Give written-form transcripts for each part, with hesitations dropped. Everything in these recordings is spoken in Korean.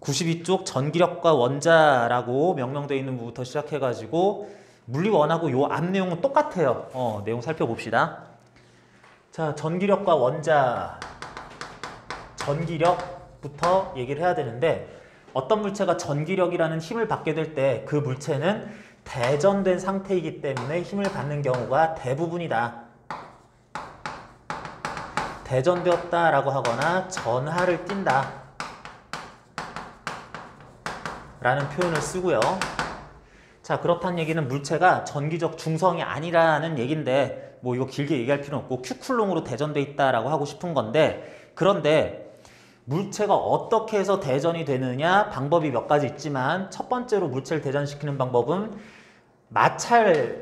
92쪽 전기력과 원자라고 명명되어 있는 부분부터 시작해가지고 물리원하고 요 앞 내용은 똑같아요. 내용 살펴봅시다. 자, 전기력과 원자, 전기력부터 얘기를 해야 되는데 어떤 물체가 전기력이라는 힘을 받게 될 때 그 물체는 대전된 상태이기 때문에 힘을 받는 경우가 대부분이다. 대전되었다라고 하거나 전하를 띈다 라는 표현을 쓰고요. 자, 그렇다는 얘기는 물체가 전기적 중성이 아니라는 얘기인데 뭐 이거 길게 얘기할 필요는 없고 Q쿨롱으로 대전돼 있다라고 하고 싶은 건데, 그런데 물체가 어떻게 해서 대전이 되느냐 방법이 몇 가지 있지만 첫 번째로 물체를 대전시키는 방법은 마찰을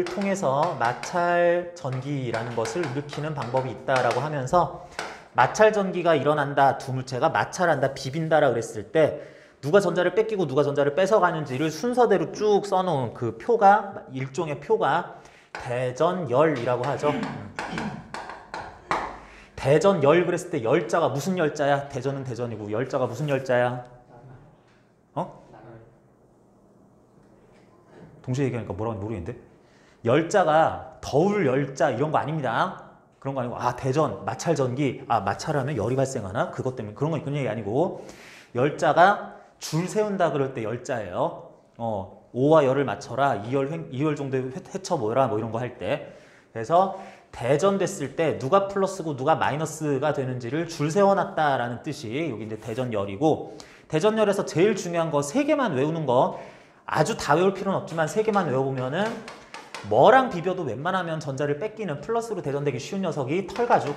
통해서 마찰 전기라는 것을 일으키는 방법이 있다라고 하면서 마찰 전기가 일어난다, 두 물체가 마찰한다, 비빈다라 그랬을 때 누가 전자를 뺏기고 누가 전자를 뺏어가는지를 순서대로 쭉 써놓은 그 표가, 일종의 표가 대전열이라고 하죠. 대전열 그랬을 때 열자가 무슨 열자야? 대전은 대전이고 열자가 무슨 열자야? 동시에 얘기하니까 뭐라고 모르겠는데? 열자가 더울 열자 이런 거 아닙니다. 그런 거 아니고 대전, 마찰 전기, 마찰하면 열이 발생하나? 그것 때문에 그런 거 그런 얘기 아니고 열자가 줄 세운다 그럴 때 열자예요. 오와 열을 맞춰라. 2열 정도에 헤쳐 모여라 뭐 이런 거 할 때. 그래서 대전됐을 때 누가 플러스고 누가 마이너스가 되는지를 줄 세워놨다라는 뜻이 여기 이제 대전열이고, 대전열에서 제일 중요한 거 3개만 외우는 거, 아주 다 외울 필요는 없지만 3개만 외워보면은 뭐랑 비벼도 웬만하면 전자를 뺏기는 플러스로 대전되기 쉬운 녀석이 털가죽,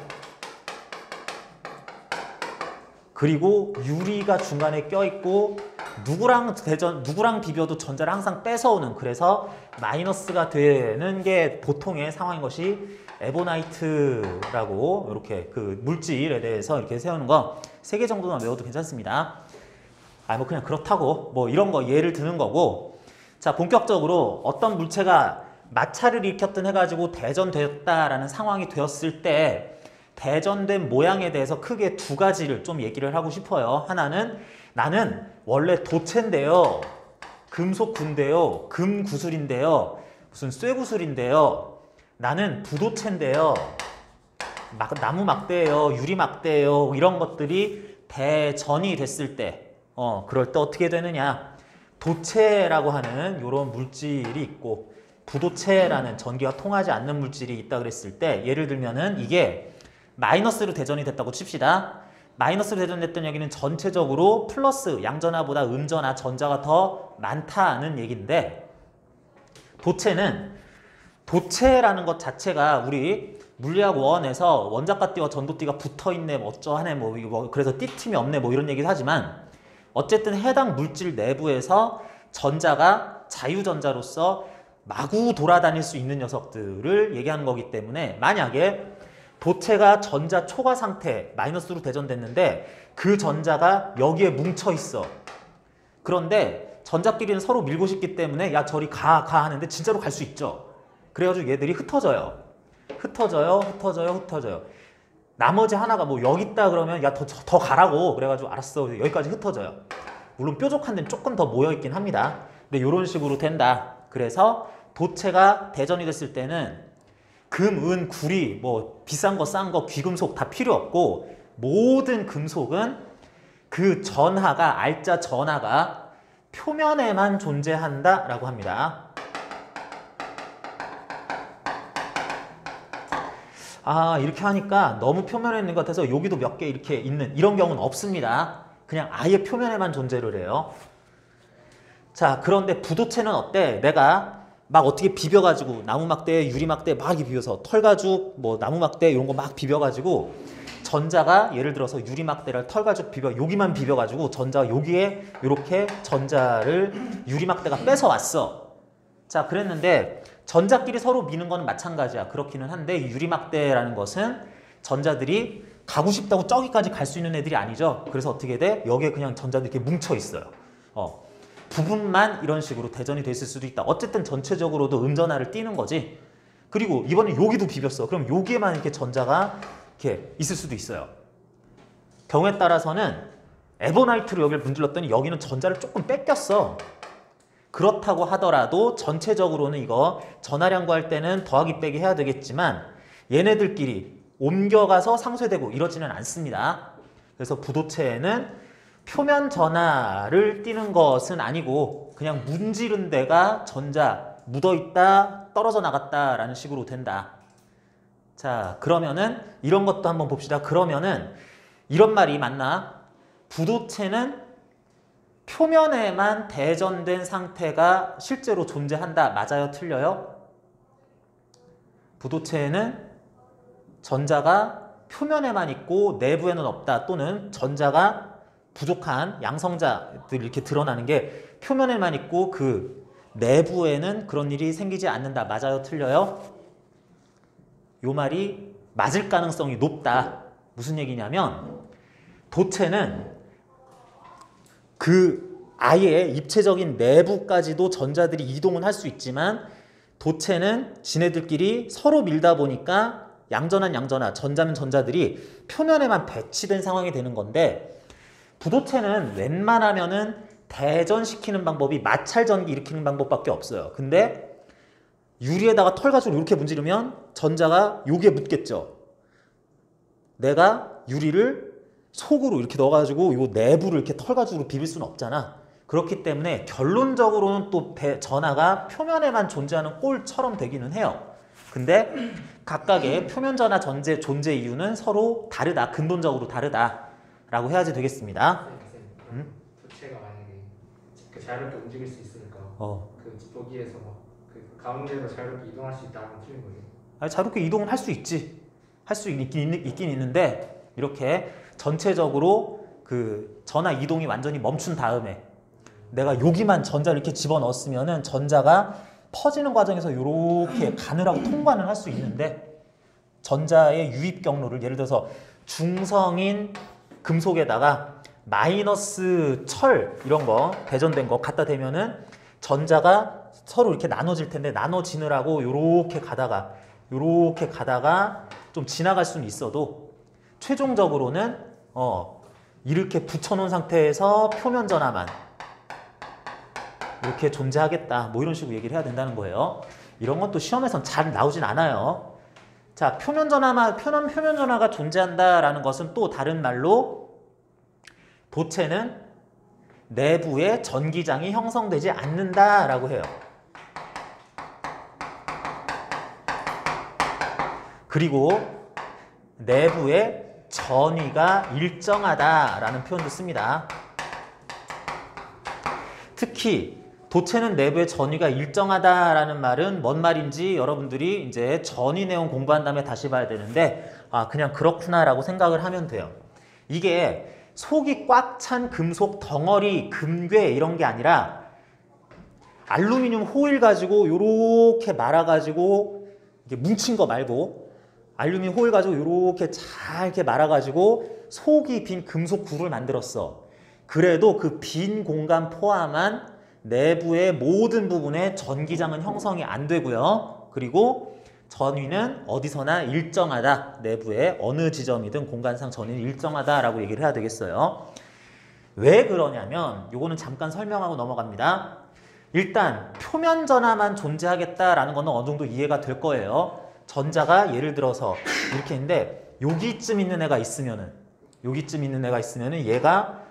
그리고 유리가 중간에 껴있고 누구랑 비벼도 전자를 항상 뺏어오는, 그래서 마이너스가 되는 게 보통의 상황인 것이 에보나이트라고 이렇게 그 물질에 대해서 이렇게 세우는 거 3개 정도만 외워도 괜찮습니다. 뭐 그냥 그렇다고 뭐 이런 거 예를 드는 거고. 자, 본격적으로 어떤 물체가 마찰을 일으켰든 해가지고 대전되었다라는 상황이 되었을 때 대전된 모양에 대해서 크게 2가지를 좀 얘기를 하고 싶어요. 하나는 나는 원래 도체인데요, 금속군데요, 금구슬인데요, 무슨 쇠구슬인데요, 나는 부도체인데요, 나무 막대예요, 유리 막대예요, 이런 것들이 대전이 됐을 때 그럴 때 어떻게 되느냐, 도체라고 하는 이런 물질이 있고 부도체라는 전기가 통하지 않는 물질이 있다 그랬을 때, 예를 들면은 이게 마이너스로 대전이 됐다고 칩시다. 마이너스로 대전됐다는 얘기는 전체적으로 플러스, 양전하보다 음전하, 전자가 더 많다는 얘기인데, 도체라는 것 자체가 우리 물리학 원에서 원자과 띠와 전도띠가 붙어있네, 뭐 어쩌하네, 뭐 그래서 띠틈이 없네, 뭐 이런 얘기를 하지만 어쨌든 해당 물질 내부에서 전자가 자유전자로서 마구 돌아다닐 수 있는 녀석들을 얘기하는 거기 때문에, 만약에 도체가 전자 초과 상태, 마이너스로 대전됐는데 그 전자가 여기에 뭉쳐 있어. 그런데 전자끼리는 서로 밀고 싶기 때문에 야 저리 가 하는데 진짜로 갈 수 있죠. 그래가지고 얘들이 흩어져요. 나머지 하나가 뭐 여기 있다 그러면 야 더 가라고 그래가지고 알았어 여기까지 흩어져요. 물론 뾰족한 데는 조금 더 모여있긴 합니다. 근데 이런 식으로 된다. 그래서 도체가 대전이 됐을 때는 금, 은, 구리, 뭐 비싼 거, 싼 거, 귀금속 다 필요 없고 모든 금속은 그 전하가, 알자 전하가 표면에만 존재한다라고 합니다. 이렇게 하니까 너무 표면에 있는 것 같아서 여기도 몇 개 이렇게 있는 이런 경우는 없습니다. 그냥 아예 표면에만 존재를 해요. 자, 그런데 부도체는 어때? 내가 막 어떻게 비벼가지고 나무 막대, 유리 막대 막 비벼서 털가죽, 뭐 나무 막대 이런 거 막 비벼가지고 전자가 예를 들어서 유리 막대를 털가죽 여기만 비벼가지고 전자가 여기에 이렇게 전자를 유리 막대가 뺏어왔어. 자, 그랬는데 전자끼리 서로 미는 건 마찬가지야. 그렇기는 한데 유리 막대라는 것은 전자들이 가고 싶다고 저기까지 갈 수 있는 애들이 아니죠. 그래서 어떻게 돼? 여기에 그냥 전자들이 이렇게 뭉쳐 있어요. 부분만 이런 식으로 대전이 됐을 수도 있다. 어쨌든 전체적으로도 음전하를 띄는 거지. 그리고 이번에 여기도 비볐어. 그럼 여기에만 이렇게 전자가 이렇게 있을 수도 있어요. 경우에 따라서는 에버나이트로 여기를 문질렀더니 여기는 전자를 조금 뺏겼어. 그렇다고 하더라도 전체적으로는 이거 전하량 구할 때는 더하기 빼기 해야 되겠지만 얘네들끼리 옮겨가서 상쇄되고 이러지는 않습니다. 그래서 부도체에는 표면 전하를 띠는 것은 아니고 그냥 문지른 데가 전자 묻어있다 떨어져 나갔다라는 식으로 된다. 자, 그러면은 이런 것도 한번 봅시다. 그러면은 이런 말이 맞나? 부도체는 표면에만 대전된 상태가 실제로 존재한다. 맞아요? 틀려요? 부도체에는 전자가 표면에만 있고 내부에는 없다. 또는 전자가 부족한 양성자들이 이렇게 드러나는 게 표면에만 있고 그 내부에는 그런 일이 생기지 않는다. 맞아요? 틀려요? 요 말이 맞을 가능성이 높다. 무슨 얘기냐면 도체는 그 아예 입체적인 내부까지도 전자들이 이동은 할 수 있지만 도체는 지네들끼리 서로 밀다 보니까 양전하 전자면 전자들이 표면에만 배치된 상황이 되는 건데 부도체는 웬만하면은 대전시키는 방법이 마찰 전기 일으키는 방법밖에 없어요. 근데 유리에다가 털 가지고 이렇게 문지르면 전자가 여기에 묻겠죠. 내가 유리를 속으로 이렇게 넣어가지고 이 내부를 이렇게 털 가지고 비빌 수는 없잖아. 그렇기 때문에 결론적으로는 또 전하가 표면에만 존재하는 꼴처럼 되기는 해요. 근데 각각의 표면 전하 존재 이유는 서로 다르다. 근본적으로 다르다라고 해야지 되겠습니다. 도체가 만약에 그 자유롭게 움직일 수 있으니까 그 여기에서 그 가운데로 자유롭게 이동할 수 있다는 틀린 거예요. 아니, 자유롭게 이동은 할 수 있지. 할 수 있긴 있는데 이렇게 전체적으로 그 전하 이동이 완전히 멈춘 다음에 내가 여기만 전자를 이렇게 집어넣었으면은 전자가 퍼지는 과정에서 이렇게 가느라고 통과는 할 수 있는데 전자의 유입 경로를 예를 들어서 중성인 금속에다가 마이너스 철 이런 거 배전된 거 갖다 대면은 전자가 서로 이렇게 나눠질 텐데 나눠지느라고 이렇게 가다가 좀 지나갈 수는 있어도 최종적으로는 이렇게 붙여놓은 상태에서 표면 전하만 이렇게 존재하겠다. 뭐 이런 식으로 얘기를 해야 된다는 거예요. 이런 건 또 시험에선 잘 나오진 않아요. 자, 표면 전하가 존재한다라는 것은 또 다른 말로 도체는 내부에 전기장이 형성되지 않는다라고 해요. 그리고 내부에 전위가 일정하다라는 표현도 씁니다. 특히 도체는 내부의 전위가 일정하다라는 말은 뭔 말인지 여러분들이 이제 전위 내용 공부한 다음에 다시 봐야 되는데 그냥 그렇구나라고 생각을 하면 돼요. 이게 속이 꽉 찬 금속 덩어리, 금괴 이런 게 아니라 알루미늄 호일 가지고 요렇게 말아가지고 이게 뭉친 거 말고 알루미늄 호일 가지고 요렇게 잘 이렇게 말아가지고 속이 빈 금속 굴을 만들었어. 그래도 그 빈 공간 포함한 내부의 모든 부분에 전기장은 형성이 안 되고요. 그리고 전위는 어디서나 일정하다. 내부의 어느 지점이든 공간상 전위는 일정하다라고 얘기를 해야 되겠어요. 왜 그러냐면 요거는 잠깐 설명하고 넘어갑니다. 일단 표면 전하만 존재하겠다라는 거는 어느 정도 이해가 될 거예요. 전자가 예를 들어서 이렇게 있는데 여기쯤 있는 애가 있으면은 얘가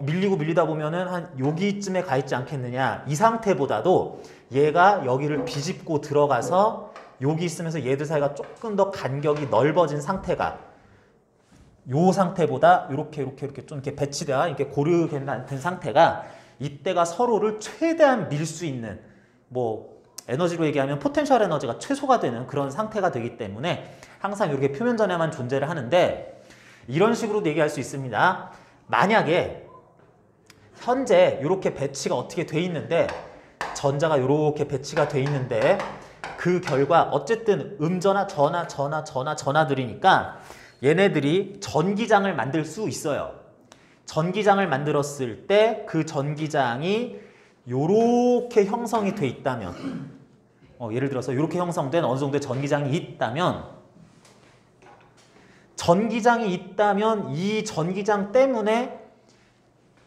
밀리다 보면은 한 여기쯤에 가 있지 않겠느냐. 이 상태보다도 얘가 여기를 비집고 들어가서 여기 있으면서 얘들 사이가 조금 더 간격이 넓어진 상태가 요 상태보다 이렇게 좀 이렇게 배치되어 이렇게 고르게 된 상태가 이때가 서로를 최대한 밀 수 있는 뭐 에너지로 얘기하면 포텐셜 에너지가 최소가 되는 그런 상태가 되기 때문에 항상 이렇게 표면 전하만 존재를 하는데 이런 식으로도 얘기할 수 있습니다. 만약에 현재 이렇게 배치가 어떻게 돼 있는데 전자가 이렇게 배치가 돼 있는데 그 결과 어쨌든 전하들이니까 얘네들이 전기장을 만들 수 있어요. 전기장을 만들었을 때 그 전기장이 이렇게 형성이 돼 있다면 예를 들어서 이렇게 형성된 어느 정도의 전기장이 있다면 이 전기장 때문에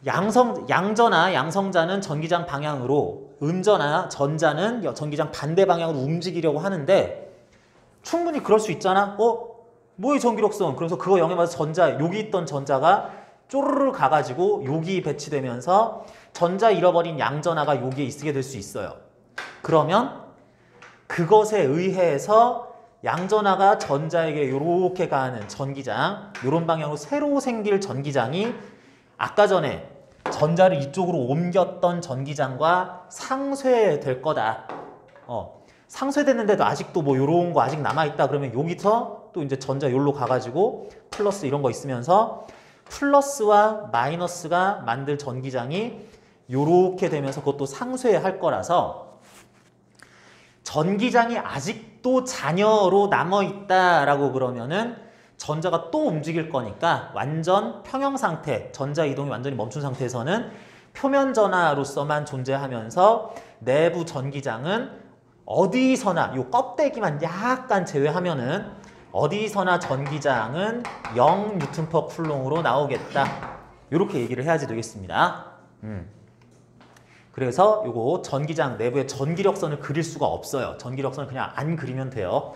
양전하, 양성자는 전기장 방향으로, 음전하, 전자는 전기장 반대 방향으로 움직이려고 하는데 충분히 그럴 수 있잖아. 뭐의 전기력선? 그래서 그거 영향 받아서 전자, 여기 있던 전자가 쪼르르 가가지고 여기 배치되면서 전자 잃어버린 양전하가 여기에 있게 될 수 있어요. 그러면 그것에 의해서 양전하가 전자에게 이렇게 가는 전기장, 이런 방향으로 새로 생길 전기장이 아까 전에 전자를 이쪽으로 옮겼던 전기장과 상쇄될 거다. 상쇄됐는데도 아직도 뭐 요런 거 아직 남아있다 그러면 여기서 또 이제 전자 요로 가가지고 플러스 이런 거 있으면서 플러스와 마이너스가 만들 전기장이 요렇게 되면서 그것도 상쇄할 거라서 전기장이 아직도 잔여로 남아있다라고 그러면은 전자가 또 움직일 거니까 완전 평형 상태, 전자 이동이 완전히 멈춘 상태에서는 표면 전하로서만 존재하면서 내부 전기장은 어디서나 요 껍데기만 약간 제외하면은 어디서나 전기장은 0 뉴턴 퍼 쿨롱으로 나오겠다. 이렇게 얘기를 해야지 되겠습니다. 그래서 요거 전기장 내부에 전기력선을 그릴 수가 없어요. 전기력선을 그냥 안 그리면 돼요.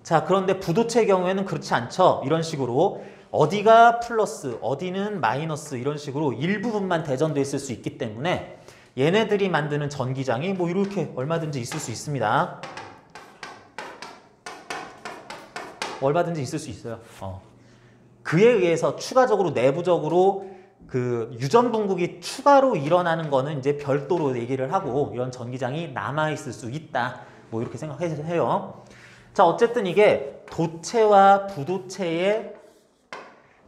자, 그런데 부도체의 경우에는 그렇지 않죠. 이런 식으로 어디가 플러스, 어디는 마이너스 이런 식으로 일부분만 대전돼 있을 수 있기 때문에 얘네들이 만드는 전기장이 뭐 이렇게 얼마든지 있을 수 있습니다. 얼마든지 있을 수 있어요. 그에 의해서 추가적으로 내부적으로 그 유전분국이 추가로 일어나는 거는 이제 별도로 얘기를 하고 이런 전기장이 남아있을 수 있다. 뭐 이렇게 생각해요. 자, 어쨌든 이게 도체와 부도체의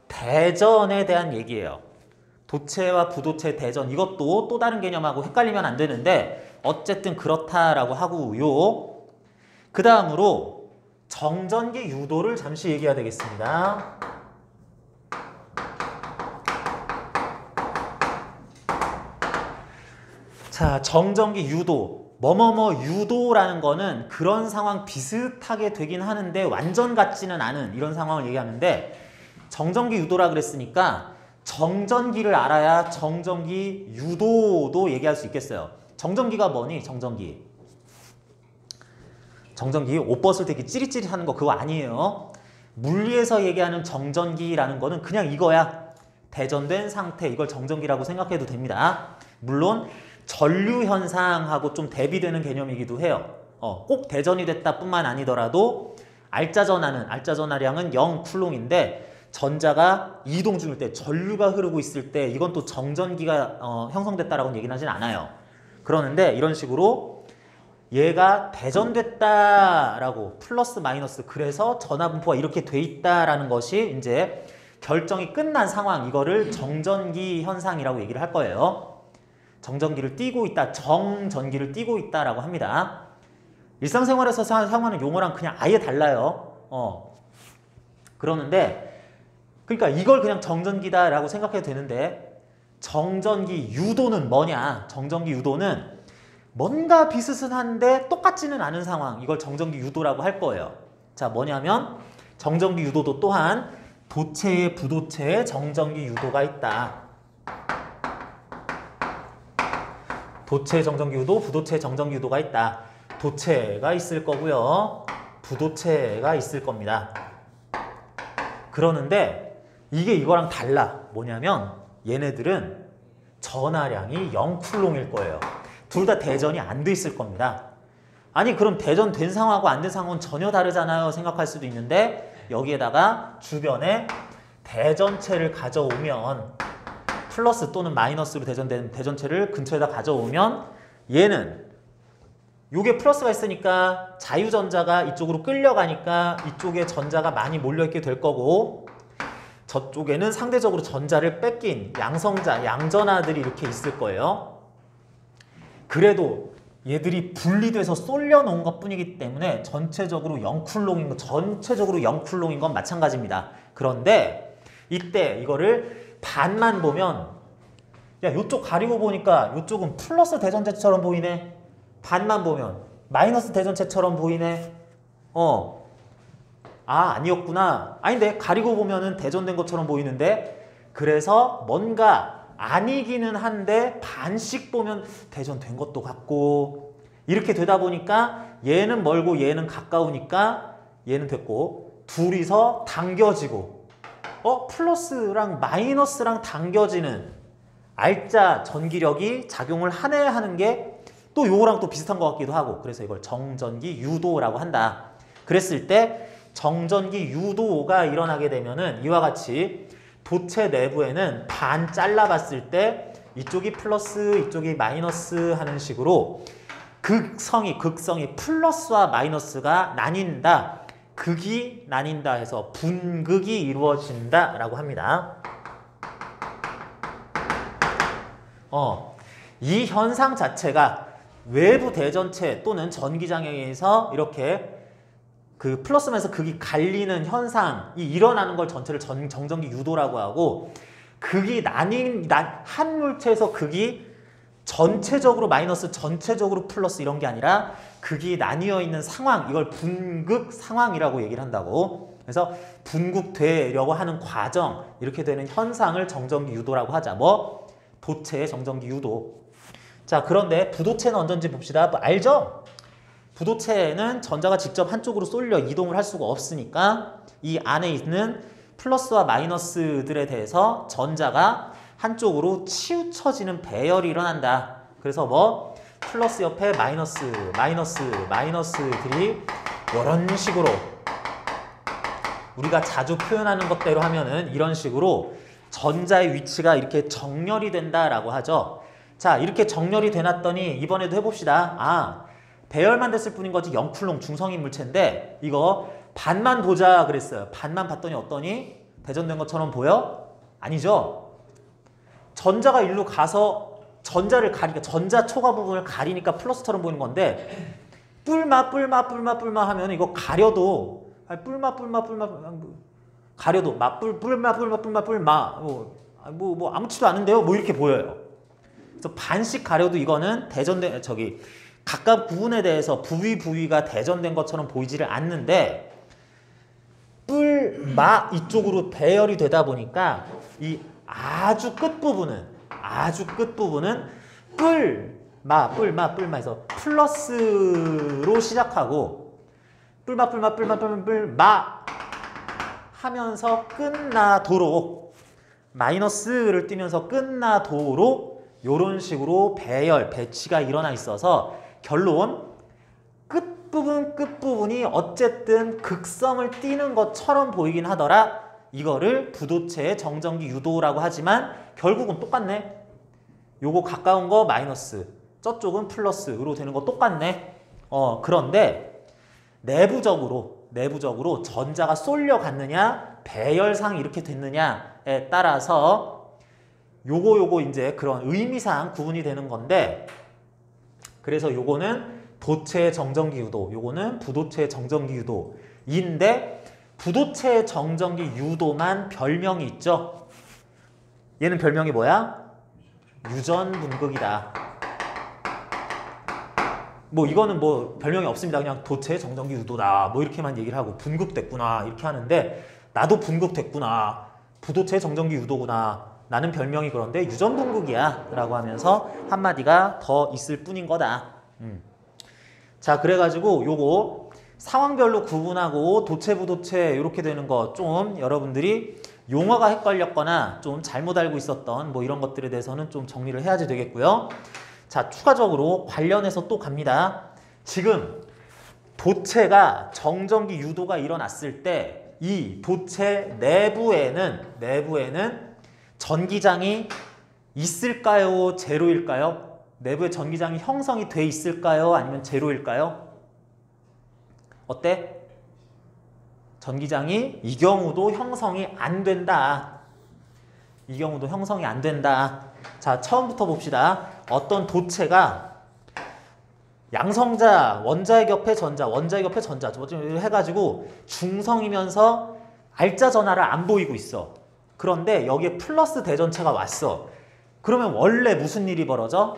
대전에 대한 얘기예요. 도체와 부도체 대전, 이것도 또 다른 개념하고 헷갈리면 안 되는데 어쨌든 그렇다라고 하고요. 그 다음으로 정전기 유도를 잠시 얘기해야 되겠습니다. 자, 정전기 유도, 뭐뭐뭐 유도라는 거는 그런 상황 비슷하게 되긴 하는데 완전 같지는 않은 이런 상황을 얘기하는데 정전기 유도라 그랬으니까 정전기를 알아야 정전기 유도도 얘기할 수 있겠어요. 정전기가 뭐니? 정전기 옷 벗을 때 이렇게 찌릿찌릿하는 거 그거 아니에요. 물리에서 얘기하는 정전기라는 거는 그냥 이거야. 대전된 상태, 이걸 정전기라고 생각해도 됩니다. 물론 전류 현상하고 좀 대비되는 개념이기도 해요. 꼭 대전이 됐다 뿐만 아니더라도 알짜 전하량은 0 쿨롱인데 전자가 이동 중일 때, 전류가 흐르고 있을 때 이건 또 정전기가 형성됐다라고는 얘기는 하진 않아요. 그러는데 이런 식으로 얘가 대전됐다라고 플러스 마이너스, 그래서 전하 분포가 이렇게 돼 있다라는 것이 이제 결정이 끝난 상황, 이거를 정전기 현상이라고 얘기를 할 거예요. 정전기를 띠고 있다, 정전기를 띠고 있다라고 합니다. 일상생활에서 사용하는 용어랑 그냥 아예 달라요. 그러는데 그러니까 이걸 그냥 정전기다라고 생각해도 되는데 정전기 유도는 뭐냐? 정전기 유도는 뭔가 비슷한데 똑같지는 않은 상황, 이걸 정전기 유도라고 할 거예요. 자, 뭐냐면 정전기 유도도 또한 도체에 부도체에 정전기 유도가 있다. 도체 정전기 유도, 부도체 정전기 유도가 있다. 도체가 있을 거고요. 부도체가 있을 겁니다. 그러는데 이게 이거랑 달라. 뭐냐면 얘네들은 전하량이 0 쿨롱일 거예요. 둘 다 대전이 안 돼 있을 겁니다. 아니 그럼 대전된 상황하고 안 된 상황은 전혀 다르잖아요 생각할 수도 있는데 여기에다가 주변에 대전체를 가져오면 플러스 또는 마이너스로 대전된 대전체를 근처에다 가져오면 얘는 요게 플러스가 있으니까 자유전자가 이쪽으로 끌려가니까 이쪽에 전자가 많이 몰려있게 될 거고 저쪽에는 상대적으로 전자를 뺏긴 양성자, 양전하들이 이렇게 있을 거예요. 그래도 얘들이 분리돼서 쏠려 놓은 것 뿐이기 때문에 전체적으로 0쿨롱인 건 마찬가지입니다. 그런데 이때 이거를 반만 보면 야, 요쪽 가리고 보니까 요쪽은 플러스 대전체처럼 보이네. 반만 보면 마이너스 대전체처럼 보이네. 아니었구나. 아닌데 가리고 보면은 대전된 것처럼 보이는데, 그래서 뭔가 아니기는 한데 반씩 보면 대전된 것도 같고 이렇게 되다 보니까 얘는 멀고 얘는 가까우니까 얘는 됐고 둘이서 당겨지고 플러스랑 마이너스랑 당겨지는 알짜 전기력이 작용을 하네 하는 게 또 요거랑 또 비슷한 것 같기도 하고 그래서 이걸 정전기 유도라고 한다. 그랬을 때 정전기 유도가 일어나게 되면은 이와 같이 도체 내부에는 반 잘라봤을 때 이쪽이 플러스 이쪽이 마이너스 하는 식으로 극성이 플러스와 마이너스가 나뉜다. 극이 나뉜다 해서 분극이 이루어진다 라고 합니다. 이 현상 자체가 외부 대전체 또는 전기장에 의해서 이렇게 그 플러스면서 극이 갈리는 현상이 일어나는 걸 전체를 정전기 유도라고 하고 극이 한 물체에서 극이 전체적으로 마이너스 전체적으로 플러스 이런 게 아니라 극이 나뉘어 있는 상황 이걸 분극 상황이라고 얘기를 한다고. 그래서 분극되려고 하는 과정 이렇게 되는 현상을 정전기 유도라고 하자. 뭐? 도체의 정전기 유도. 자, 그런데 부도체는 어떤지 봅시다. 뭐 알죠? 부도체는 전자가 직접 한쪽으로 쏠려 이동을 할 수가 없으니까 이 안에 있는 플러스와 마이너스들에 대해서 전자가 한쪽으로 치우쳐지는 배열이 일어난다. 그래서 뭐 플러스 옆에 마이너스들이 이런 식으로 우리가 자주 표현하는 것대로 하면은 이런 식으로 전자의 위치가 이렇게 정렬이 된다라고 하죠. 자, 이렇게 정렬이 돼놨더니 이번에도 해봅시다. 배열만 됐을 뿐인 거지 0쿨롱 중성인 물체인데 이거 반만 보자 그랬어요. 반만 봤더니 어떠니? 대전된 것처럼 보여? 아니죠? 전자가 일로 가서 전자를 가리니까 전자 초과 부분을 가리니까 플러스처럼 보이는 건데 뿔마 하면 이거 가려도 가려도 뿔마 뭐 아무렇지도 않은데요? 뭐 이렇게 보여요. 그래서 반씩 가려도 이거는 대전된 각각 부분에 대해서 부위가 대전된 것처럼 보이지를 않는데 뿔마 이쪽으로 배열이 되다 보니까 이 아주 끝부분은 뿔마 해서 플러스로 시작하고 뿔마 하면서 끝나도록 마이너스를 띄면서 끝나도록 이런 식으로 배치가 일어나 있어서 결론 끝부분이 어쨌든 극성을 띠는 것처럼 보이긴 하더라. 이거를 부도체의 정전기 유도라고 하지만 결국은 똑같네. 요거 가까운 거 마이너스, 저쪽은 플러스로 되는 거 똑같네. 그런데 내부적으로 전자가 쏠려갔느냐, 배열상 이렇게 됐느냐에 따라서 요거 이제 그런 의미상 구분이 되는 건데, 그래서 요거는 도체의 정전기 유도, 요거는 부도체의 정전기 유도인데, 부도체의 정전기 유도만 별명이 있죠. 얘는 별명이 뭐야? 유전분극이다. 뭐 이거는 뭐 별명이 없습니다. 그냥 도체의 정전기 유도다. 뭐 이렇게만 얘기를 하고 분극됐구나 이렇게 하는데, 나도 분극됐구나. 부도체의 정전기 유도구나. 나는 별명이 그런데 유전분극이야 라고 하면서 한마디가 더 있을 뿐인 거다. 자, 그래가지고 요거 상황별로 구분하고 도체 부도체 이렇게 되는 거 좀 여러분들이 용어가 헷갈렸거나 좀 잘못 알고 있었던 뭐 이런 것들에 대해서는 좀 정리를 해야지 되겠고요. 자, 추가적으로 관련해서 또 갑니다. 지금 도체가 정전기 유도가 일어났을 때 이 도체 내부에는 전기장이 있을까요? 제로일까요? 내부에 전기장이 형성이 돼 있을까요? 아니면 제로일까요? 어때? 전기장이 이 경우도 형성이 안 된다. 이 경우도 형성이 안 된다. 자, 처음부터 봅시다. 어떤 도체가 양성자, 원자의 격에 전자, 해가지고 중성이면서 알짜 전하를 안 보이고 있어. 그런데 여기에 플러스 대전체가 왔어. 그러면 원래 무슨 일이 벌어져?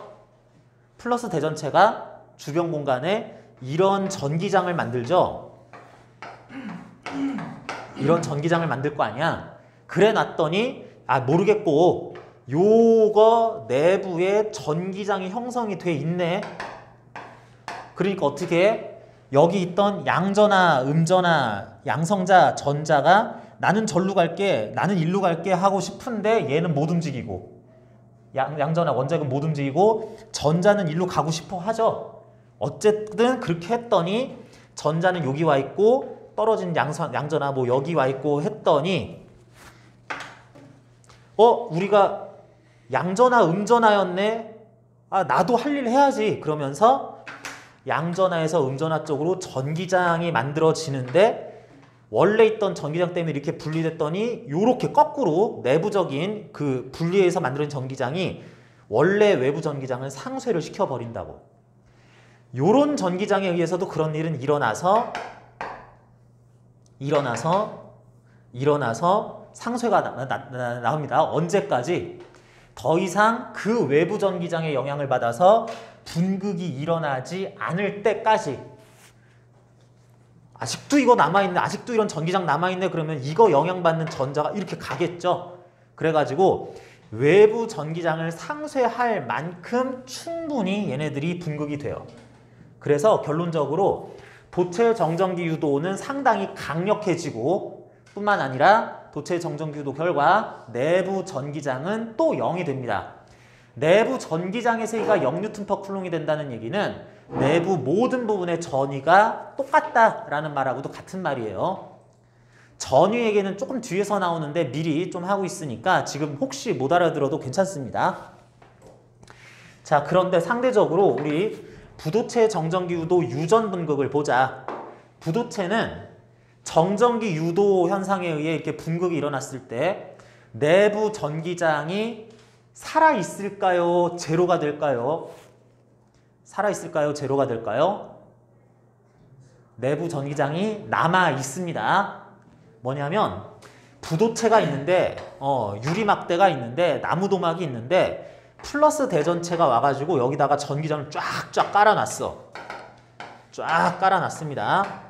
플러스 대전체가 주변 공간에 이런 전기장을 만들죠. 이런 전기장을 만들 거 아니야. 그래 놨더니 모르겠고 요거 내부에 전기장이 형성이 돼 있네. 그러니까 어떻게 해? 여기 있던 양전화, 음전화, 양성자, 전자가 나는 절로 갈게, 나는 일로 갈게 하고 싶은데 얘는 못 움직이고 양전화, 원자핵은 못 움직이고 전자는 일로 가고 싶어 하죠. 어쨌든 그렇게 했더니 전자는 여기 와 있고 떨어진 양전화 뭐 여기 와 있고 했더니 우리가 양전화, 음전화였네. 아, 나도 할 일 해야지. 그러면서 양전화에서 음전화 쪽으로 전기장이 만들어지는데 원래 있던 전기장 때문에 이렇게 분리됐더니 요렇게 거꾸로 내부적인 그 분리해서 만들어진 전기장이 원래 외부 전기장을 상쇄를 시켜버린다고. 요런 전기장에 의해서도 그런 일은 일어나서 상쇄가 나옵니다. 언제까지? 더 이상 그 외부 전기장의 영향을 받아서 분극이 일어나지 않을 때까지. 아직도 이거 남아있네, 아직도 이런 전기장 남아있네. 그러면 이거 영향받는 전자가 이렇게 가겠죠. 그래가지고 외부 전기장을 상쇄할 만큼 충분히 얘네들이 분극이 돼요. 그래서 결론적으로 도체 정전기 유도는 상당히 강력해지고 뿐만 아니라 도체 정전기 유도 결과 내부 전기장은 또 0이 됩니다. 내부 전기장의 세기가 0뉴턴/쿨롱이 된다는 얘기는 내부 모든 부분의 전위가 똑같다라는 말하고도 같은 말이에요. 전위에게는 조금 뒤에서 나오는데 미리 좀 하고 있으니까 지금 혹시 못 알아들어도 괜찮습니다. 자, 그런데 상대적으로 우리 부도체 정전기 유도 유전 분극을 보자. 부도체는 정전기 유도 현상에 의해 이렇게 분극이 일어났을 때 내부 전기장이 살아있을까요? 제로가 될까요? 살아있을까요? 제로가 될까요? 내부 전기장이 남아있습니다. 뭐냐면 부도체가 있는데 유리막대가 있는데 나무도막이 있는데 플러스 대전체가 와가지고 여기다가 전기장을 쫙쫙 깔아놨어. 쫙 깔아놨습니다.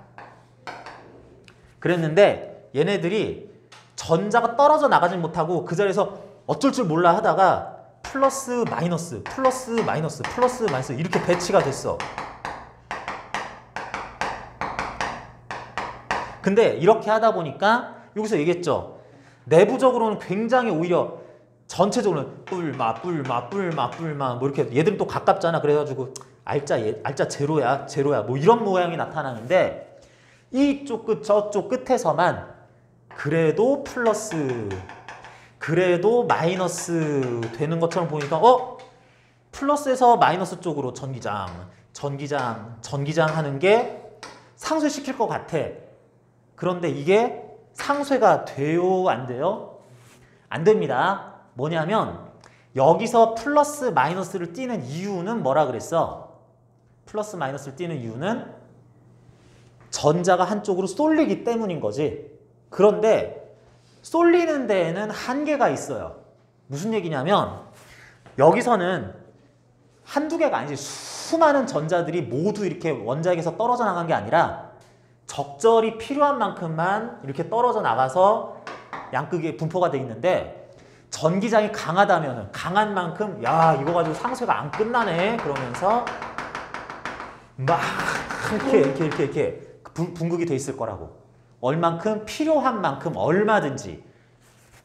그랬는데 얘네들이 전자가 떨어져 나가지 못하고 그 자리에서 어쩔 줄 몰라 하다가 플러스 마이너스 플러스 마이너스 플러스 마이너스 이렇게 배치가 됐어. 근데 이렇게 하다 보니까 여기서 얘기했죠. 내부적으로는 굉장히 오히려 전체적으로는 뿔마 뭐 이렇게 얘들은 또 가깝잖아. 그래가지고 알짜 제로야 뭐 이런 모양이 나타나는데 이쪽 끝 저쪽 끝에서만 그래도 플러스 그래도 마이너스 되는 것처럼 보니까 플러스에서 마이너스 쪽으로 전기장 하는 게 상쇄시킬 것 같아. 그런데 이게 상쇄가 돼요? 안 돼요? 안 됩니다. 뭐냐면 여기서 플러스 마이너스를 띄는 이유는 뭐라 그랬어? 플러스 마이너스를 띄는 이유는 전자가 한쪽으로 쏠리기 때문인 거지. 그런데 쏠리는 데에는 한계가 있어요. 무슨 얘기냐면 여기서는 한두 개가 아니지 수많은 전자들이 모두 이렇게 원자핵에서 떨어져 나간 게 아니라 적절히 필요한 만큼만 이렇게 떨어져 나가서 양극에 분포가 돼 있는데 전기장이 강하다면 강한 만큼 야 이거 가지고 상쇄가 안 끝나네 그러면서 막 이렇게 분극이 돼 있을 거라고. 얼만큼 필요한 만큼 얼마든지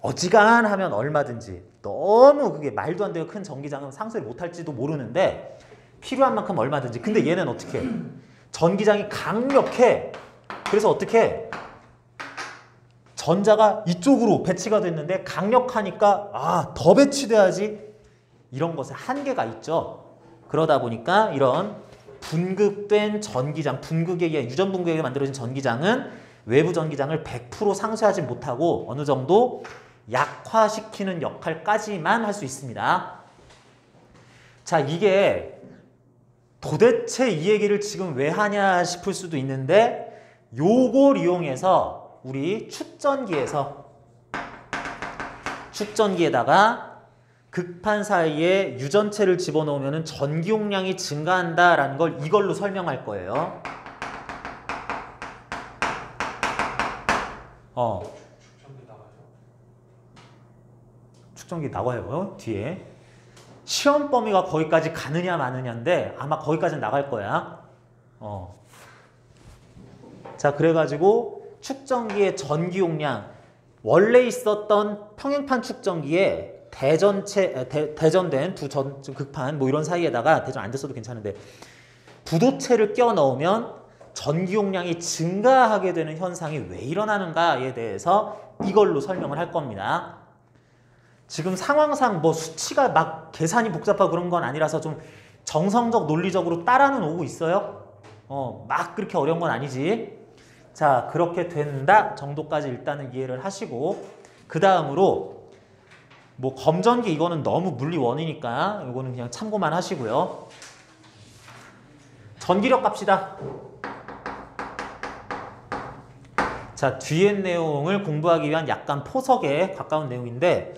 어지간하면 얼마든지 너무 그게 말도 안 되게 큰 전기장은 상쇄를 못할지도 모르는데 필요한 만큼 얼마든지. 근데 얘는 어떻게 해? 전기장이 강력해. 그래서 어떻게 해? 전자가 이쪽으로 배치가 됐는데 강력하니까 더 배치돼야지. 이런 것에 한계가 있죠. 그러다 보니까 이런 분극된 전기장, 분극에 의해 유전 분극에 의해 만들어진 전기장은 외부 전기장을 100% 상쇄하지 못하고 어느 정도 약화시키는 역할까지만 할 수 있습니다. 자, 이게 도대체 이 얘기를 지금 왜 하냐 싶을 수도 있는데 요걸 이용해서 우리 축전기에다가 극판 사이에 유전체를 집어넣으면 전기 용량이 증가한다라는 걸 이걸로 설명할 거예요. 측정기 나와요. 뒤에. 시험 범위가 거기까지 가느냐 마느냐인데 아마 거기까지는 나갈 거야. 자, 그래가지고 측정기의 전기 용량 원래 있었던 평행판 측정기에 대전된 두 극판 뭐 이런 사이에다가 대전 안 됐어도 괜찮은데 부도체를 껴 넣으면 전기 용량이 증가하게 되는 현상이 왜 일어나는가에 대해서 이걸로 설명을 할 겁니다. 지금 상황상 뭐 수치가 막 계산이 복잡하고 그런 건 아니라서 좀 정성적 논리적으로 따라는 오고 있어요. 막 그렇게 어려운 건 아니지. 자, 그렇게 된다 정도까지 일단은 이해를 하시고 그 다음으로 뭐 검전기 이거는 너무 물리 원이니까 이거는 그냥 참고만 하시고요. 전기력 갑시다. 자, 뒤에 내용을 공부하기 위한 약간 포석에 가까운 내용인데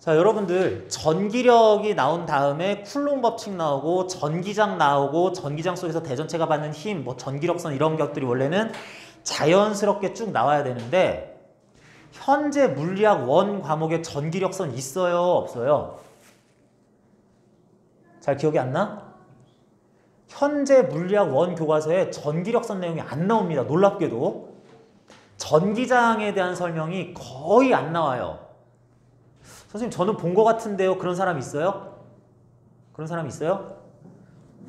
자, 여러분들 전기력이 나온 다음에 쿨롱 법칙 나오고 전기장 나오고 전기장 속에서 대전체가 받는 힘, 뭐 전기력선 이런 것들이 원래는 자연스럽게 쭉 나와야 되는데 현재 물리학 원 과목에 전기력선 있어요? 없어요? 잘 기억이 안 나? 현재 물리학 원 교과서에 전기력선 내용이 안 나옵니다. 놀랍게도. 전기장에 대한 설명이 거의 안 나와요. 선생님 저는 본 것 같은데요. 그런 사람 있어요? 그런 사람 있어요?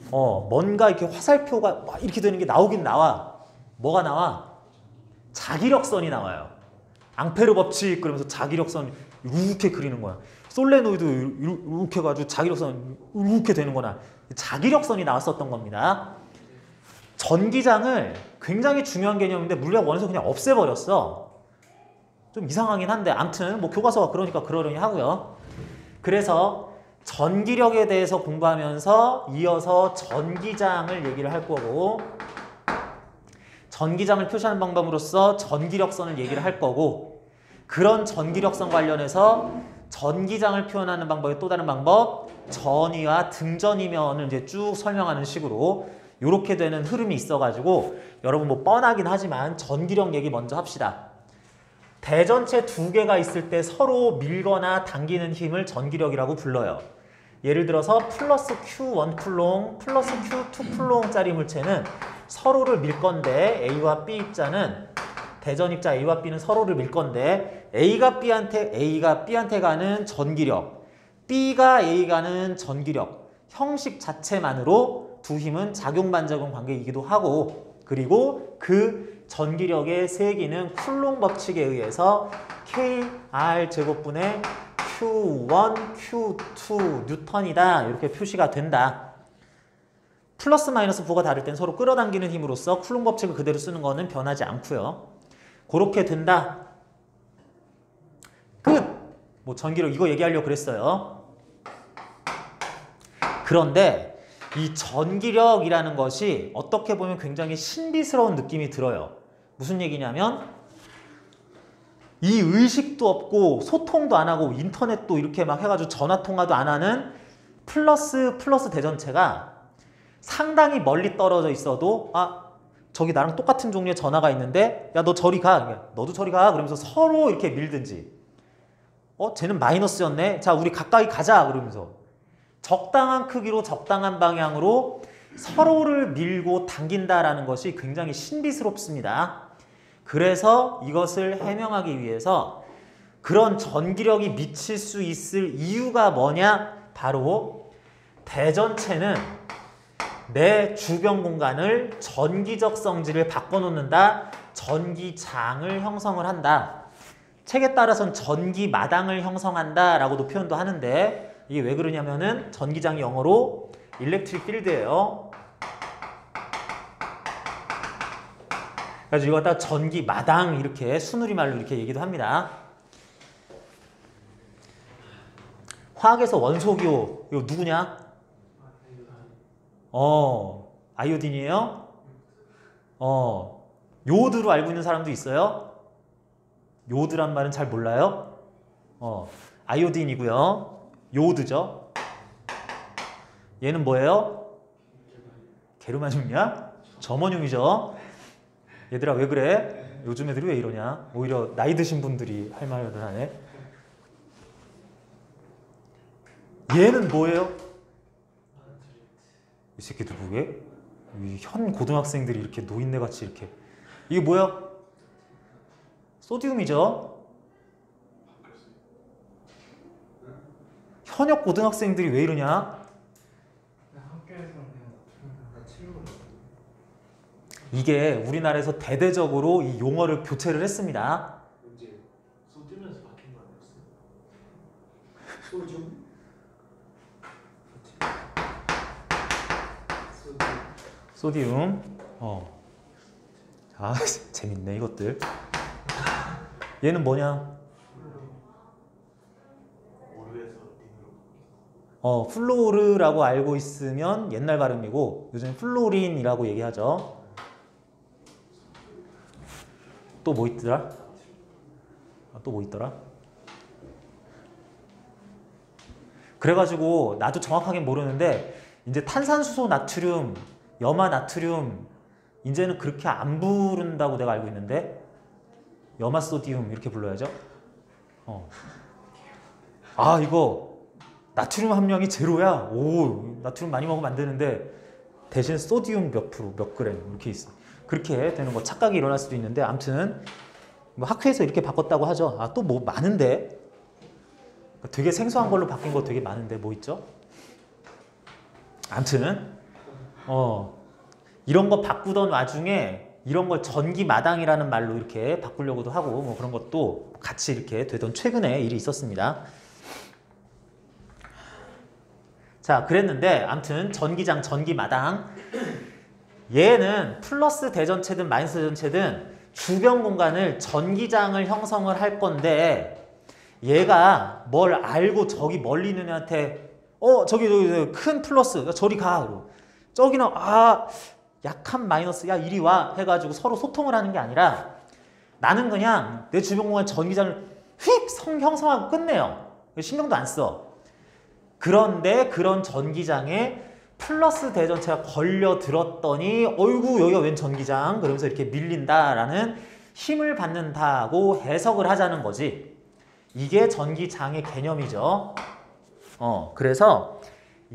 뭔가 이렇게 화살표가 막 이렇게 되는 게 나오긴 나와. 뭐가 나와? 자기력선이 나와요. 앙페르 법칙 그러면서 자기력선 이렇게 그리는 거야. 솔레노이드 이렇게 해가지고 자기력선 이렇게 되는 거나 자기력선이 나왔었던 겁니다. 전기장을 굉장히 중요한 개념인데 물리학 원에서 그냥 없애버렸어. 좀 이상하긴 한데 아무튼 뭐 교과서가 그러니까 그러려니 하고요. 그래서 전기력에 대해서 공부하면서 이어서 전기장을 얘기를 할 거고 전기장을 표시하는 방법으로서 전기력선을 얘기를 할 거고 그런 전기력선 관련해서 전기장을 표현하는 방법의 또 다른 방법 전위와 등전이면을 이제 쭉 설명하는 식으로 이렇게 되는 흐름이 있어가지고 여러분 뭐 뻔하긴 하지만 전기력 얘기 먼저 합시다. 대전체 두 개가 있을 때 서로 밀거나 당기는 힘을 전기력이라고 불러요. 예를 들어서 플러스 Q1 쿨롱, 플러스 Q2 쿨롱짜리 물체는 서로를 밀 건데 A와 B 입자는 대전 입자 A와 B는 서로를 밀 건데 A가 B한테 가는 전기력, B가 A 가는 전기력 형식 자체만으로 두 힘은 작용-반작용 관계이기도 하고 그리고 그 전기력의 세기는 쿨롱 법칙에 의해서 KR 제곱분의 Q1, Q2 뉴턴이다 이렇게 표시가 된다. 플러스 마이너스 부호가 다를 땐 서로 끌어당기는 힘으로써 쿨롱 법칙을 그대로 쓰는 거는 변하지 않고요. 그렇게 된다. 끝! 뭐 전기력 이거 얘기하려고 그랬어요. 그런데 이 전기력이라는 것이 어떻게 보면 굉장히 신비스러운 느낌이 들어요. 무슨 얘기냐면 이 의식도 없고 소통도 안 하고 인터넷도 이렇게 막 해가지고 전화통화도 안 하는 플러스 대전체가 상당히 멀리 떨어져 있어도 저기 나랑 똑같은 종류의 전화가 있는데 야 너 저리 가 너도 저리 가 그러면서 서로 이렇게 밀든지 쟤는 마이너스였네 자 우리 가까이 가자 그러면서 적당한 크기로 적당한 방향으로 서로를 밀고 당긴다라는 것이 굉장히 신비스럽습니다. 그래서 이것을 해명하기 위해서 그런 전기력이 미칠 수 있을 이유가 뭐냐? 바로 대전체는 내 주변 공간을 전기적 성질을 바꿔놓는다. 전기장을 형성을 한다. 책에 따라서는 전기마당을 형성한다 라고도 표현도 하는데 이게 왜 그러냐면은 전기장이 영어로 electric field예요. 그래서 이거 갖다 전기마당 이렇게 순우리말로 이렇게 얘기도 합니다. 화학에서 원소기호 이거 누구냐? 아이오딘이에요? 요드로 알고 있는 사람도 있어요? 요드란 말은 잘 몰라요? 아이오딘이고요. 요드죠. 얘는 뭐예요? 게르마늄이야? 점원용이죠. 얘들아 왜 그래? 요즘 애들이 왜 이러냐? 오히려 나이 드신 분들이 할 말을 하네. 얘는 뭐예요? 이 새끼들 보게? 이 현 고등학생들이 이렇게 노인네 같이 이렇게. 이게 뭐야? 소디움이죠. 현역 고등학생들이 왜 이러냐? 학교에서는 그냥 치료를 이게 우리나라에서 대대적으로 이 용어를 교체를 했습니다. 이제 소디움에서 바뀐 거 아니었어요? 소중 소디움. 아, 재밌네 이것들. 얘는 뭐냐? 오류에서 링으로 플로르라고 알고 있으면 옛날 발음이고 요즘 플로린이라고 얘기하죠. 또 뭐 있더라? 또 뭐 있더라? 그래가지고 나도 정확하게 모르는데 이제 탄산수소 나트륨, 염화 나트륨 이제는 그렇게 안 부른다고 내가 알고 있는데 염화 소디움 이렇게 불러야죠. 아 이거 나트륨 함량이 제로야. 오 나트륨 많이 먹으면 안 되는데 대신 소디움 몇 프로 몇 그램 이렇게 있어. 그렇게 되는 거 착각이 일어날 수도 있는데 아무튼 뭐 학회에서 이렇게 바꿨다고 하죠. 아 또 뭐 많은데 되게 생소한 걸로 바뀐 거 되게 많은데 뭐 있죠? 아무튼 이런 거 바꾸던 와중에 이런 걸 전기마당이라는 말로 이렇게 바꾸려고도 하고 뭐 그런 것도 같이 이렇게 되던 최근에 일이 있었습니다. 자 그랬는데 아무튼 전기장 전기마당 얘는 플러스 대전체든 마이너스 대전체든 주변 공간을 전기장을 형성을 할 건데 얘가 뭘 알고 저기 멀리 있는 애한테 저기 큰 플러스 저리 가 저기는 약한 마이너스 야 이리 와 해가지고 서로 소통을 하는 게 아니라 나는 그냥 내 주변 공간 전기장을 휙 형성하고 끝내요. 신경도 안 써. 그런데 그런 전기장에 플러스 대전체가 걸려 들었더니 어이구 여기가 웬 전기장 그러면서 이렇게 밀린다라는 힘을 받는다고 해석을 하자는 거지. 이게 전기장의 개념이죠. 그래서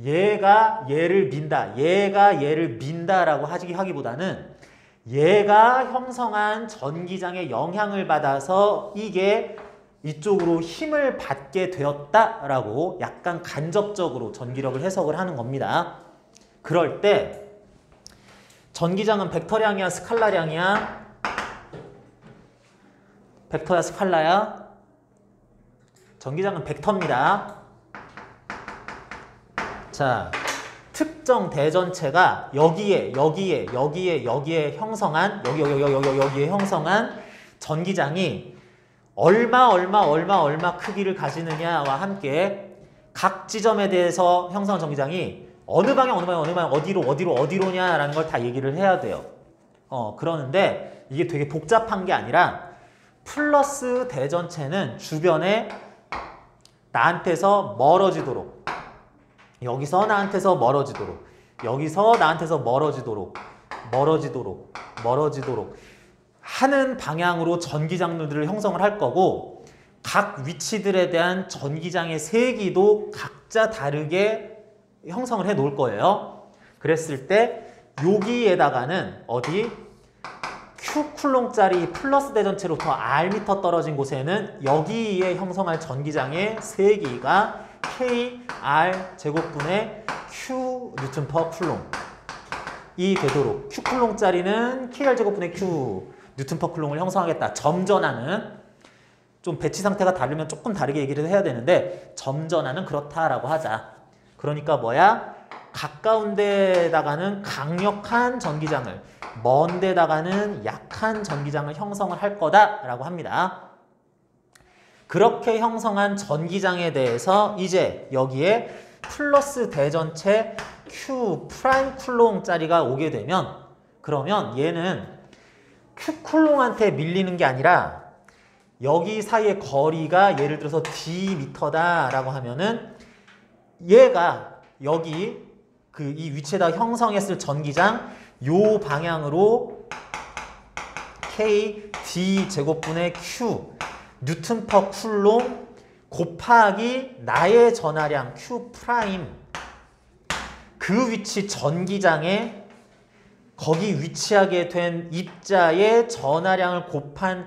얘가 얘를 민다, 얘가 얘를 민다라고 하기보다는 얘가 형성한 전기장의 영향을 받아서 이게 이쪽으로 힘을 받게 되었다라고 약간 간접적으로 전기력을 해석을 하는 겁니다. 그럴 때 전기장은 벡터량이야 스칼라량이야? 벡터야 스칼라야? 전기장은 벡터입니다. 자, 특정 대전체가 여기에 형성한 여기에 형성한 전기장이 얼마 크기를 가지느냐와 함께 각 지점에 대해서 형성한 전기장이 어느 방향 어디로냐라는 걸 다 얘기를 해야 돼요. 그러는데 이게 되게 복잡한 게 아니라 플러스 대전체는 주변에 나한테서 멀어지도록 여기서 나한테서 멀어지도록 여기서 나한테서 멀어지도록 하는 방향으로 전기장들을 형성을 할 거고 각 위치들에 대한 전기장의 세기도 각자 다르게 형성을 해 놓을 거예요. 그랬을 때 여기에다가는 어디 Q 쿨롱짜리 플러스 대전체로 더 R미터 떨어진 곳에는 여기에 형성할 전기장의 세기가 KR 제곱분의 Q 뉴턴 퍼 쿨롱 이 되도록 Q 쿨롱짜리는 KR 제곱분의 Q 뉴턴 퍼 쿨롱을 형성하겠다. 점전하는 좀 배치 상태가 다르면 조금 다르게 얘기를 해야 되는데 점전하는 그렇다라고 하자. 그러니까 뭐야? 가까운 데다가는 강력한 전기장을 먼 데다가는 약한 전기장을 형성을 할 거다라고 합니다. 그렇게 형성한 전기장에 대해서 이제 여기에 플러스 대전체 Q 프라임 쿨롱짜리가 오게 되면 그러면 얘는 Q 쿨롱한테 밀리는 게 아니라 여기 사이의 거리가 예를 들어서 D 미터다라고 하면은 얘가 여기 이 위치에다 형성했을 전기장 요 방향으로 K D 제곱분의 Q 뉴턴 퍼 쿨롱 곱하기 나의 전하량 Q 프라임 그 위치 전기장에 거기 위치하게 된 입자의 전하량을 곱한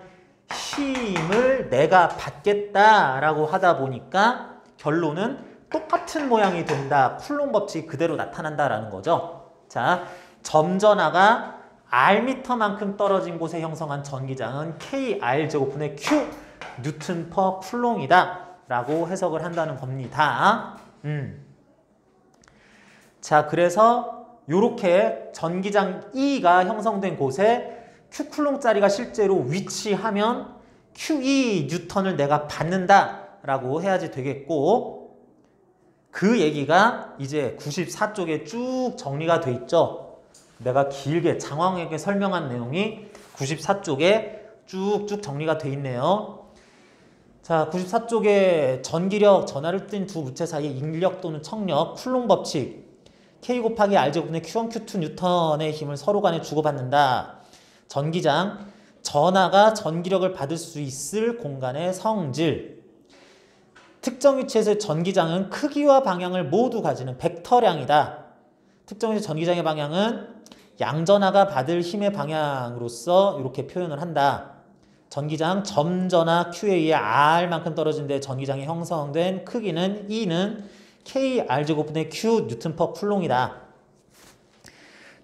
힘을 내가 받겠다라고 하다 보니까 결론은 똑같은 모양이 된다. 쿨롱 법칙이 그대로 나타난다라는 거죠. 자, 점전하가 R미터만큼 떨어진 곳에 형성한 전기장은 KR 제곱분의 Q 뉴턴 퍼 쿨롱이다 라고 해석을 한다는 겁니다. 자, 그래서 요렇게 전기장 E가 형성된 곳에 Q 쿨롱짜리가 실제로 위치하면 QE 뉴턴을 내가 받는다 라고 해야지 되겠고, 그 얘기가 이제 94쪽에 쭉 정리가 돼 있죠. 내가 길게 장황하게 설명한 내용이 94쪽에 쭉쭉 정리가 돼 있네요. 자, 94쪽에 전기력, 전하를 띤 두 물체 사이의 인력 또는 청력, 쿨롱 법칙, K 곱하기 R 제곱분의 Q1, Q2 뉴턴의 힘을 서로 간에 주고받는다. 전기장, 전하가 전기력을 받을 수 있을 공간의 성질, 특정 위치에서 전기장은 크기와 방향을 모두 가지는 벡터량이다. 특정 위치 전기장의 방향은 양전하가 받을 힘의 방향으로서 이렇게 표현을 한다. 전기장 점전하 Q에 의해 R만큼 떨어진 데 전기장이 형성된 크기는 E는 KR제곱분의 Q 뉴턴 퍼 쿨롱이다.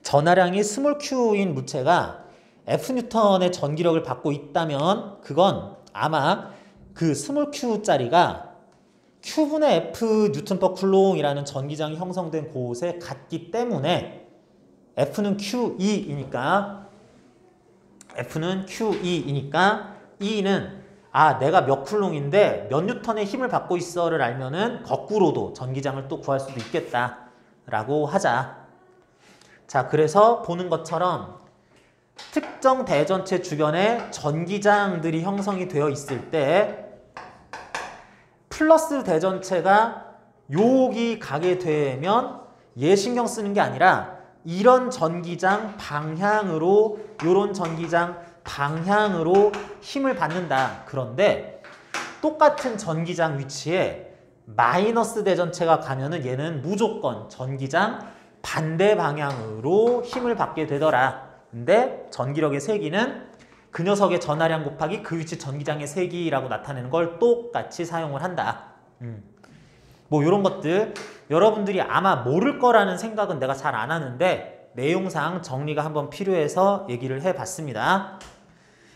전하량이 스몰 q인 물체가 F 뉴턴의 전기력을 받고 있다면 그건 아마 그 스몰 q짜리가 Q분의 F 뉴턴 퍼 쿨롱이라는 전기장이 형성된 곳에 갔기 때문에 F는 QE이니까 E는 내가 몇 쿨롱인데 몇 뉴턴의 힘을 받고 있어를 알면은 거꾸로도 전기장을 또 구할 수도 있겠다라고 하자. 자, 그래서 보는 것처럼 특정 대전체 주변에 전기장들이 형성이 되어 있을 때 플러스 대전체가 여기 가게 되면 얘 신경 쓰는 게 아니라 이런 전기장 방향으로, 요런 전기장 방향으로 힘을 받는다. 그런데 똑같은 전기장 위치에 마이너스 대전체가 가면은 얘는 무조건 전기장 반대 방향으로 힘을 받게 되더라. 근데 전기력의 세기는 그 녀석의 전하량 곱하기 그 위치 전기장의 세기라고 나타내는 걸 똑같이 사용을 한다. 뭐 이런 것들 여러분들이 아마 모를 거라는 생각은 내가 잘 안 하는데 내용상 정리가 한번 필요해서 얘기를 해봤습니다.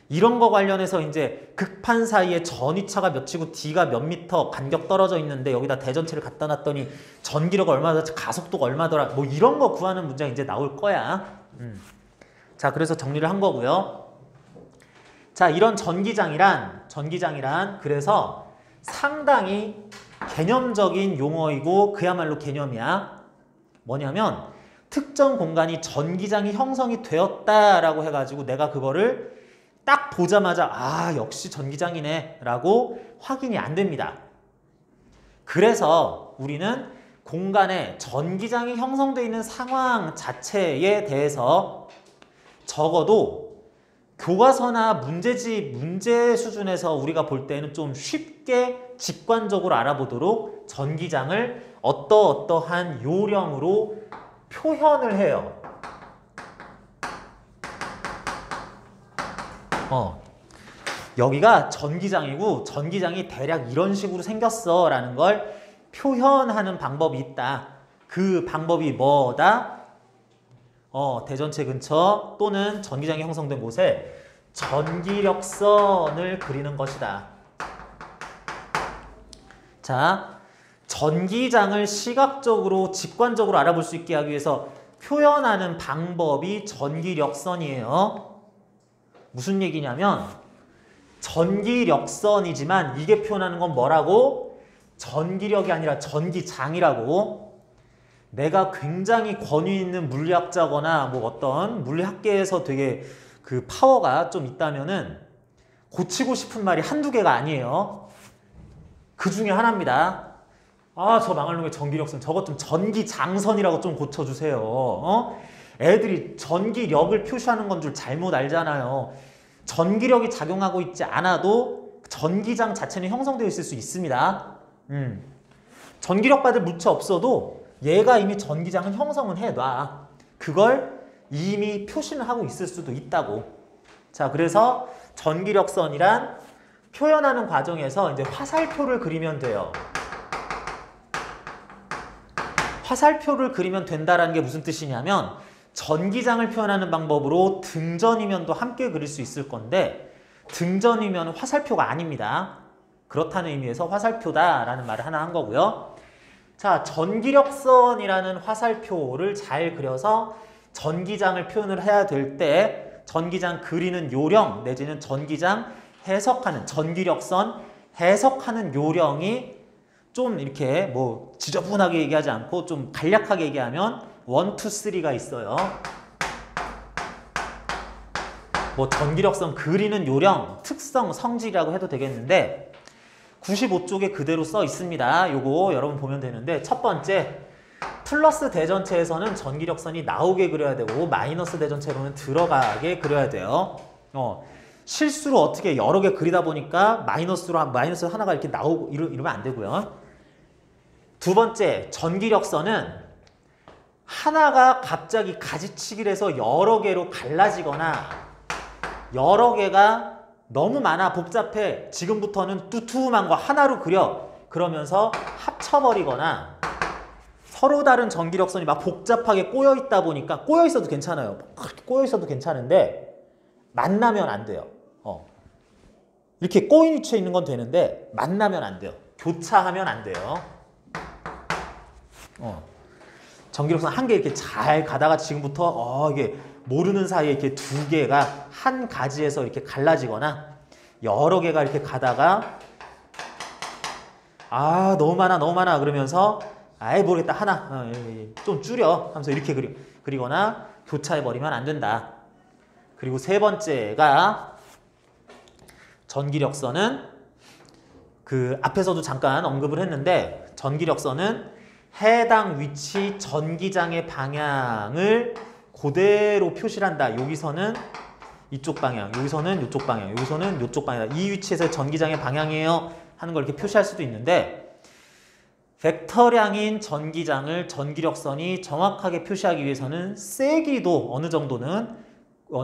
이런 거 관련해서 이제 극판 사이에 전위차가 몇이고 D가 몇 미터 간격 떨어져 있는데 여기다 대전체를 갖다 놨더니 전기력 얼마더라, 가속도가 얼마더라, 뭐 이런 거 구하는 문제가 이제 나올 거야. 자, 그래서 정리를 한 거고요. 자, 이런 전기장이란 그래서 상당히 개념적인 용어이고 그야말로 개념이야. 뭐냐면 특정 공간이 전기장이 형성이 되었다라고 해가지고 내가 그거를 딱 보자마자 역시 전기장이네 라고 확인이 안 됩니다. 그래서 우리는 공간에 전기장이 형성되어 있는 상황 자체에 대해서 적어도 교과서나 문제 수준에서 우리가 볼 때는 좀 쉽게 직관적으로 알아보도록 전기장을 어떠한 요령으로 표현을 해요. 여기가 전기장이고 전기장이 대략 이런 식으로 생겼어 라는 걸 표현하는 방법이 있다. 그 방법이 뭐다? 대전체 근처 또는 전기장이 형성된 곳에 전기력선을 그리는 것이다. 자, 전기장을 시각적으로 직관적으로 알아볼 수 있게 하기 위해서 표현하는 방법이 전기력선이에요. 무슨 얘기냐면 전기력선이지만 이게 표현하는 건 뭐라고? 전기력이 아니라 전기장이라고. 내가 굉장히 권위 있는 물리학자거나 뭐 어떤 물리학계에서 되게 그 파워가 좀 있다면은 고치고 싶은 말이 한두 개가 아니에요. 그 중에 하나입니다. 저 망할 놈의 전기력선 저것 좀 전기장선이라고 좀 고쳐주세요. 애들이 전기력을 표시하는 건 줄 잘못 알잖아요. 전기력이 작용하고 있지 않아도 전기장 자체는 형성되어 있을 수 있습니다. 전기력 받을 물체 없어도 얘가 이미 전기장은 형성은 해놔. 그걸 이미 표시는 하고 있을 수도 있다고. 자, 그래서 전기력선이란 표현하는 과정에서 이제 화살표를 그리면 돼요. 화살표를 그리면 된다라는 게 무슨 뜻이냐면 전기장을 표현하는 방법으로 등전이면도 함께 그릴 수 있을 건데 등전이면 화살표가 아닙니다. 그렇다는 의미에서 화살표다라는 말을 하나 한 거고요. 자, 전기력선이라는 화살표를 잘 그려서 전기장을 표현을 해야 될 때 전기장 그리는 요령 내지는 전기장 해석하는 전기력선 해석하는 요령이 좀 이렇게 뭐 지저분하게 얘기하지 않고 좀 간략하게 얘기하면 1, 2, 3가 있어요. 뭐 전기력선 그리는 요령, 특성, 성질이라고 해도 되겠는데 95쪽에 그대로 써 있습니다. 요거 여러분 보면 되는데 첫 번째 플러스 대전체에서는 전기력선이 나오게 그려야 되고 마이너스 대전체로는 들어가게 그려야 돼요. 실수로 어떻게 여러 개 그리다 보니까 마이너스 하나가 이렇게 나오고 이러면 안 되고요. 두 번째, 전기력선은 하나가 갑자기 가지치기를 해서 여러 개로 갈라지거나 여러 개가 너무 많아 복잡해 지금부터는 뚜툼한 거 하나로 그려 그러면서 합쳐버리거나 서로 다른 전기력선이 막 복잡하게 꼬여있다 보니까 꼬여있어도 괜찮아요. 꼬여있어도 괜찮은데 만나면 안 돼요. 이렇게 꼬인 위치에 있는 건 되는데 만나면 안 돼요. 교차하면 안 돼요. 전기력선 한 개 이렇게 잘 가다가 지금부터 이게 모르는 사이에 이렇게 두 개가 한 가지에서 이렇게 갈라지거나 여러 개가 이렇게 가다가 너무 많아 그러면서 모르겠다 하나 좀 줄여 하면서 이렇게 그리거나 교차해버리면 안 된다. 그리고 세 번째가 전기력선은 그 앞에서도 잠깐 언급을 했는데 전기력선은 해당 위치 전기장의 방향을 그대로 표시를 한다. 여기서는 이쪽 방향, 여기서는 이쪽 방향, 여기서는 이쪽 방향. 이 위치에서 전기장의 방향이에요 하는 걸 이렇게 표시할 수도 있는데 벡터량인 전기장을 전기력선이 정확하게 표시하기 위해서는 세기도 어느 정도는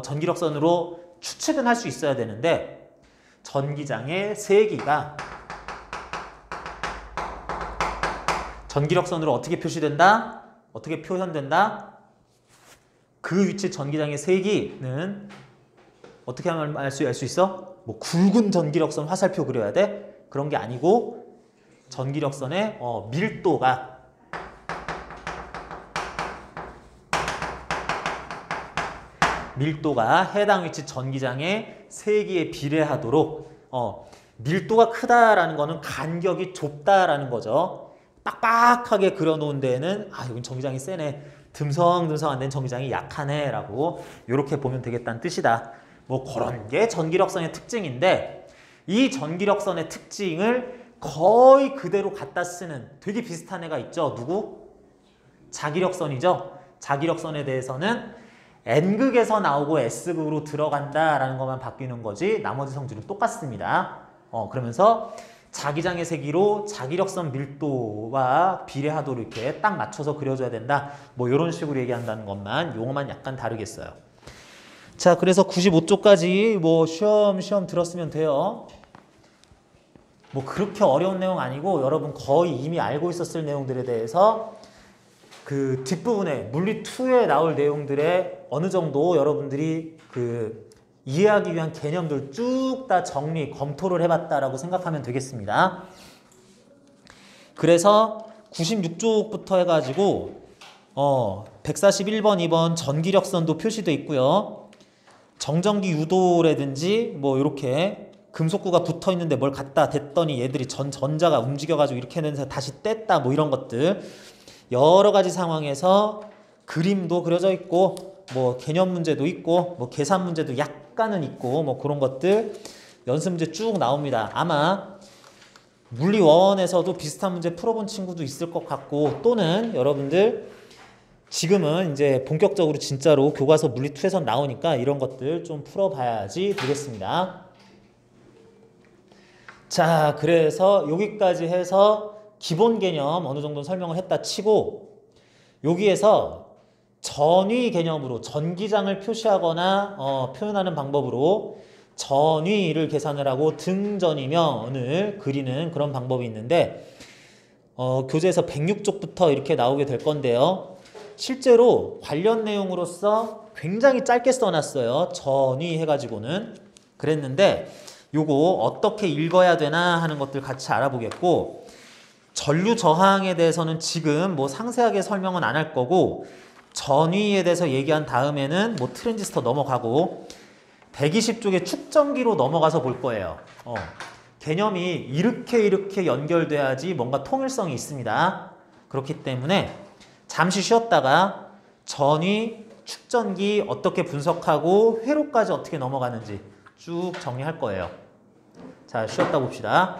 전기력선으로 추측은 할 수 있어야 되는데 전기장의 세기가 전기력선으로 어떻게 표시된다? 어떻게 표현된다? 그 위치 전기장의 세기는 어떻게 하면 알 수 있어? 뭐 굵은 전기력선 화살표 그려야 돼? 그런 게 아니고 전기력선의 밀도가 해당 위치 전기장의 세기에 비례하도록 밀도가 크다라는 거는 간격이 좁다라는 거죠. 빡빡하게 그려놓은 데에는 여긴 전기장이 세네. 듬성듬성 안 된 전기장이 약하네 라고 이렇게 보면 되겠다는 뜻이다. 뭐 그런 게 전기력선의 특징인데 이 전기력선의 특징을 거의 그대로 갖다 쓰는 되게 비슷한 애가 있죠. 누구? 자기력선이죠. 자기력선에 대해서는 N극에서 나오고 S극으로 들어간다라는 것만 바뀌는 거지 나머지 성질은 똑같습니다. 그러면서 자기장의 세기로 자기력선 밀도와 비례하도록 이렇게 딱 맞춰서 그려줘야 된다. 뭐 이런 식으로 얘기한다는 것만 용어만 약간 다르겠어요. 자, 그래서 95쪽까지 뭐 쉬엄쉬엄 들었으면 돼요. 뭐 그렇게 어려운 내용 아니고 여러분 거의 이미 알고 있었을 내용들에 대해서 그 뒷부분에 물리2에 나올 내용들에 어느 정도 여러분들이 그 이해하기 위한 개념들 쭉 다 정리, 검토를 해봤다라고 생각하면 되겠습니다. 그래서 96쪽부터 해가지고 141번, 2번 전기력선도 표시되어 있고요. 정전기 유도라든지 뭐 이렇게 금속구가 붙어 있는데 뭘 갖다 댔더니 얘들이 전자가 움직여가지고 이렇게 해서 다시 뗐다 뭐 이런 것들 여러 가지 상황에서 그림도 그려져 있고 뭐 개념 문제도 있고 뭐 계산 문제도 약간은 있고 뭐 그런 것들 연습 문제 쭉 나옵니다. 아마 물리원에서도 비슷한 문제 풀어본 친구도 있을 것 같고 또는 여러분들 지금은 이제 본격적으로 진짜로 교과서 물리2에서 나오니까 이런 것들 좀 풀어봐야지 되겠습니다. 자, 그래서 여기까지 해서 기본 개념 어느 정도 설명을 했다 치고 여기에서 전위 개념으로 전기장을 표시하거나 표현하는 방법으로 전위를 계산을 하고 등전이면을 그리는 그런 방법이 있는데 교재에서 106쪽부터 이렇게 나오게 될 건데요. 실제로 관련 내용으로서 굉장히 짧게 써놨어요. 전위 해가지고는. 그랬는데 요거 어떻게 읽어야 되나 하는 것들 같이 알아보겠고 전류 저항에 대해서는 지금 뭐 상세하게 설명은 안 할 거고 전위에 대해서 얘기한 다음에는 뭐 트랜지스터 넘어가고 120쪽에 축전기로 넘어가서 볼 거예요. 개념이 이렇게 연결돼야지 뭔가 통일성이 있습니다. 그렇기 때문에 잠시 쉬었다가 전위, 축전기 어떻게 분석하고 회로까지 어떻게 넘어가는지 쭉 정리할 거예요. 자, 쉬었다 봅시다.